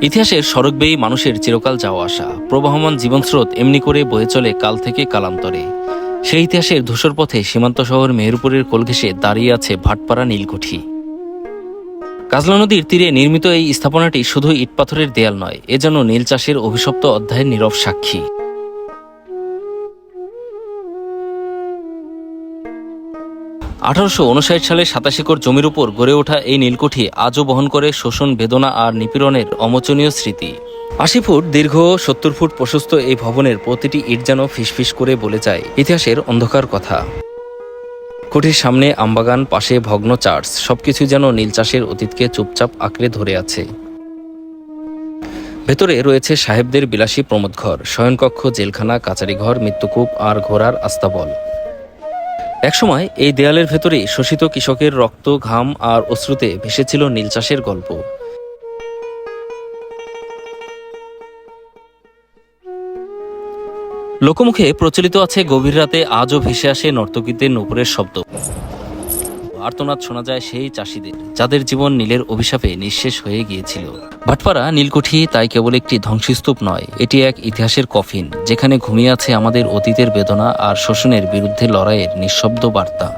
ইতিহাসের সড়ক বেয়ে মানুষের চিরকাল যাওয়া আসা, প্রবাহমান জীবনস্রোত এমনি করে বয়ে চলে কাল থেকে কালান্তরে। সেই ইতিহাসের ধূসর পথে সীমান্ত শহর মেহেরপুরের কোল ঘেঁষে দাঁড়িয়ে আছে ভাটপাড়া নীলকুঠি। কাজলা নদীর তীরে নির্মিত এই স্থাপনাটি শুধু ইটপাথরের দেয়াল নয়, এ যেন নীল চাষের অভিশপ্ত অধ্যায়ের নীরব সাক্ষী। 1859 সালে 27 একর জমির উপর গড়ে ওঠা এই নীলকুঠি আজও বহন করে শোষণ, বেদনা আর নিপীড়নের অমোচনীয় স্মৃতি। 80 ফুট দীর্ঘ, 70 ফুট প্রশস্ত এই ভবনের প্রতিটি ইট যেন ফিসফিস করে বলে যায় ইতিহাসের অন্ধকার কথা। কুঠির সামনে আমবাগান, পাশে ভগ্ন চার্চ, সবকিছু যেন নীল চাষের অতীতকে চুপচাপ আঁকড়ে ধরে আছে। ভেতরে রয়েছে সাহেবদের বিলাসী প্রমোদঘর, শয়নকক্ষ, জেলখানা, কাচারিঘর, মৃত্যুকূপ আর ঘোড়ার আস্তাবল। একসময় এই দেয়ালের ভেতরেই শোষিত কৃষকের রক্ত, ঘাম আর অশ্রুতে ভেসেছিল নীল চাষের গল্প। লোকমুখে প্রচলিত আছে গভীর রাতে আজও ভেসে আসে নর্তকীদের নূপুরের শব্দ। আর্তনাদ শোনা যায় সেই চাষিদের, যাদের জীবন নীলের অভিশাপে নিঃশেষ হয়ে গিয়েছিল। ভাটপাড়া নীলকুঠি তাই কেবল একটি ধ্বংসস্তূপ নয়, এটি এক ইতিহাসের কফিন, যেখানে ঘুমিয়ে আছে আমাদের অতীতের বেদনা আর শোষণের বিরুদ্ধে লড়াইয়ের নিঃশব্দ বার্তা।